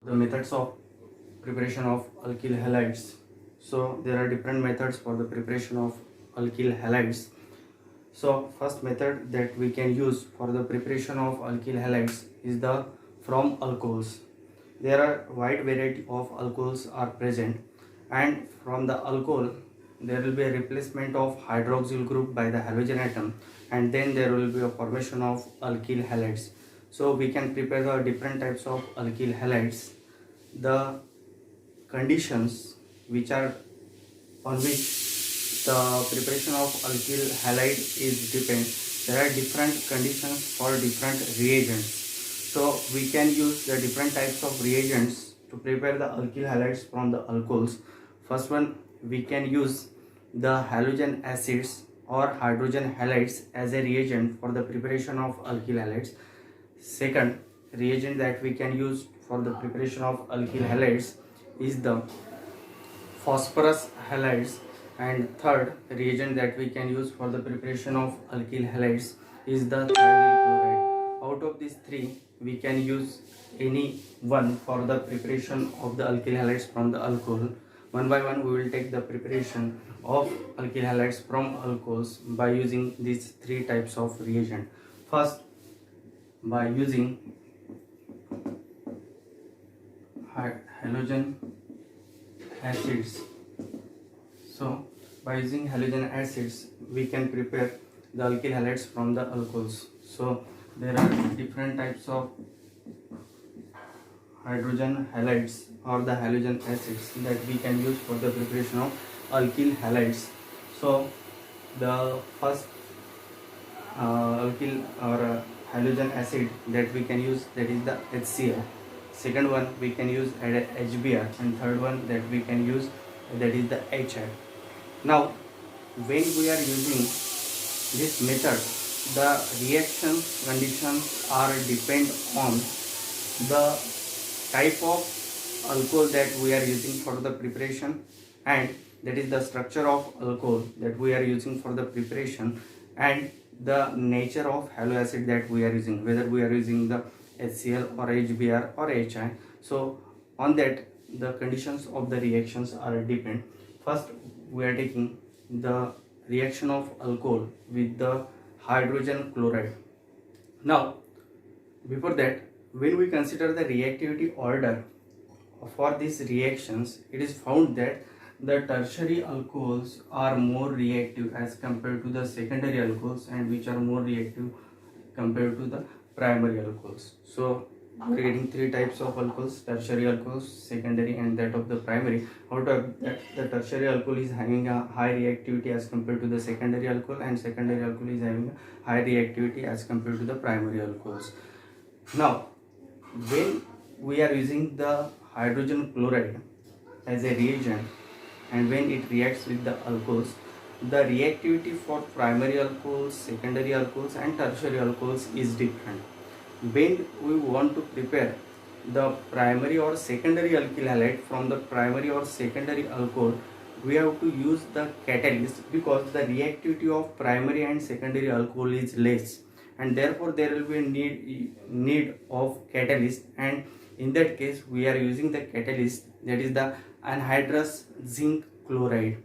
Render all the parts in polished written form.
the methods of preparation of alkyl halides. So there are different methods for the preparation of alkyl halides. So first method that we can use for the preparation of alkyl halides is the from alcohols. There are wide variety of alcohols are present, and from the alcohol there will be a replacement of hydroxyl group by the halogen atom, and then there will be a formation of alkyl halides. So we can prepare the different types of alkyl halides. The conditions which are on which the preparation of alkyl halide is depend. There are different conditions for different reagents. So we can use the different types of reagents to prepare the alkyl halides from the alcohols. First one, we can use the halogen acids or hydrogen halides as a reagent for the preparation of alkyl halides. Second reagent that we can use for the preparation of alkyl halides is the phosphorus halides, and third reagent that we can use for the preparation of alkyl halides is the thionyl chloride. Out of these three, we can use any one for the preparation of the alkyl halides from the alcohol. One by one we will take the preparation of alkyl halides from alcohols by using these three types of reagent. First, by using halogen acids. So by using halogen acids we can prepare the alkyl halides from the alcohols. So there are different types of hydrogen halides or the halogen acids that we can use for the preparation of alkyl halides. So the first alkyl or halogen acid that we can use, that is the HCl. Second one we can use HBr, and third one that we can use, that is the HI. Now when we are using this method, the reaction conditions are depend on the type of alcohol that we are using for the preparation, and that is the structure of alcohol that we are using for the preparation, and the nature of halo acid that we are using, whether we are using the HCl or HBr or HI. So on that the conditions of the reactions are depend. First we are taking the reaction of alcohol with the hydrogen chloride. Now before that, when we consider the reactivity order for these reactions, it is found that the tertiary alcohols are more reactive as compared to the secondary alcohols, and which are more reactive compared to the primary alcohols. So creating three types of alcohols: tertiary alcohols, secondary, and that of the primary. Out of that, the tertiary alcohol is having a high reactivity as compared to the secondary alcohol, and secondary alcohol is having a high reactivity as compared to the primary alcohols. Now when we are using the hydrogen chloride as a reagent, and when it reacts with the alcohols, the reactivity for primary alcohols, secondary alcohols, and tertiary alcohols is different. When we want to prepare the primary or secondary alkyl halide from the primary or secondary alcohol, we have to use the catalyst, because the reactivity of primary and secondary alcohol is less, and therefore there will be a need of catalyst, and in that case we are using the catalyst, that is the anhydrous zinc chloride,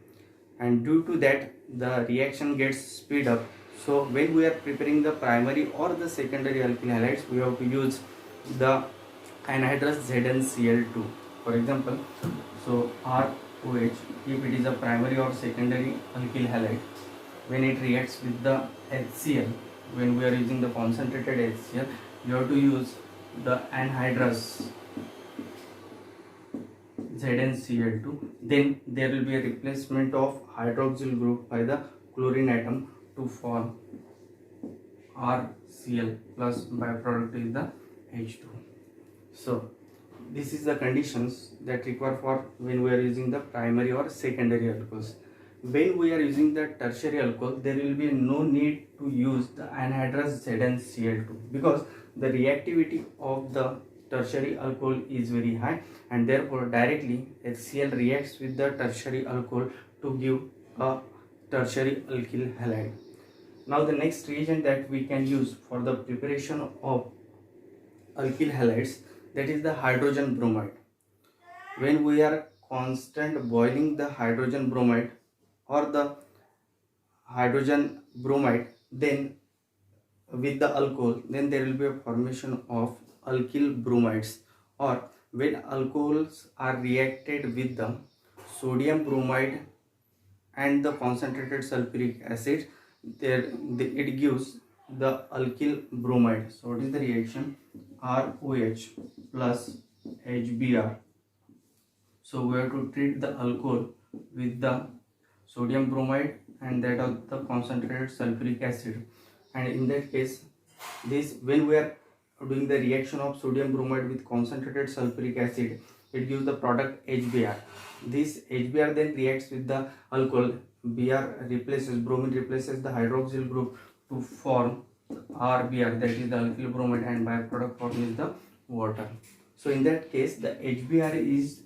and due to that the reaction gets speed up. So when we are preparing the primary or the secondary alkyl halides, we have to use the anhydrous ZnCl2. For example, so ROH, if it is a primary or secondary alkyl halide, when it reacts with the HCl, when we are using the concentrated HCl, you have to use the anhydrous ZnCl2. Then there will be a replacement of hydroxyl group by the chlorine atom to form RCl, plus byproduct is the H2. So this is the conditions that require for when we are using the primary or secondary alcohols. When we are using the tertiary alcohol, there will be no need to use the anhydrous ZnCl2, because the reactivity of the tertiary alcohol is very high, and therefore directly HCl reacts with the tertiary alcohol to give a tertiary alkyl halide. Now the next reagent that we can use for the preparation of alkyl halides that is the hydrogen bromide. When we are constant boiling the hydrogen bromide or the hydrogen bromide, then with the alcohol, then there will be a formation of alkyl bromides. Or when alcohols are reacted with the sodium bromide and the concentrated sulfuric acid, it gives the alkyl bromide. So what is the reaction? ROH plus HBr. So we have to treat the alcohol with the sodium bromide and that of the concentrated sulfuric acid, and in that case, this when we are doing the reaction of sodium bromide with concentrated sulfuric acid, it gives the product HBr. This HBr then reacts with the alcohol. Bromine replaces the hydroxyl group to form RBr, that is the alkyl bromide, and byproduct form is the water. So in that case, the HBr is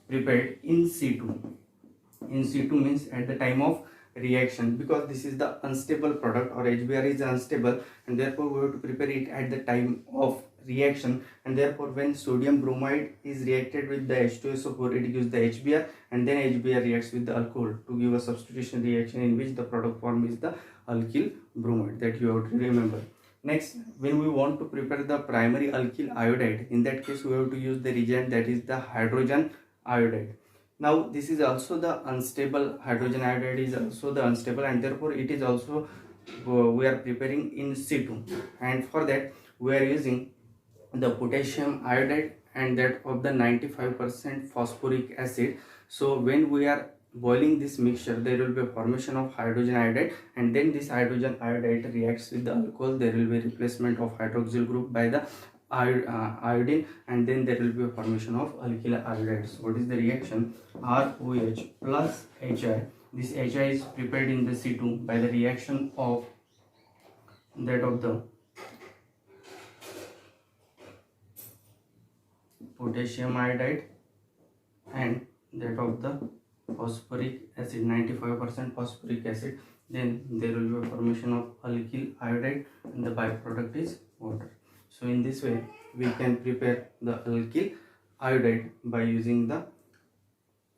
prepared in situ. In situ means at the time of reaction, because this is the unstable product, or HBr is unstable, and therefore we have to prepare it at the time of reaction. And therefore when sodium bromide is reacted with the H2SO4, it gives the HBr, and then HBr reacts with the alcohol to give a substitution reaction in which the product form is the alkyl bromide. That you have to remember. Next, when we want to prepare the primary alkyl iodide, in that case we have to use the reagent that is the hydrogen iodide. Now this is also the unstable, hydrogen iodide is also the unstable, and therefore it is also we are preparing in situ. And for that we are using the potassium iodide and that of the 95% phosphoric acid. So when we are boiling this mixture, there will be a formation of hydrogen iodide, and then this hydrogen iodide reacts with the alcohol. There will be replacement of hydroxyl group by the iodine, and then there will be a formation of alkyl iodide. So what is the reaction? ROH plus HI. This HI is prepared in the situ by the reaction of that of the potassium iodide and that of the phosphoric acid, 95% phosphoric acid. Then there will be a formation of alkyl iodide, and the byproduct is water. So in this way we can prepare the alkyl iodide by using the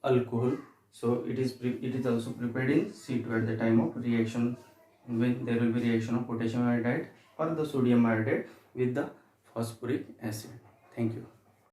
alcohol. So it is also prepared in situ at the time of reaction, when there will be reaction of potassium iodide or the sodium iodide with the phosphoric acid. Thank you.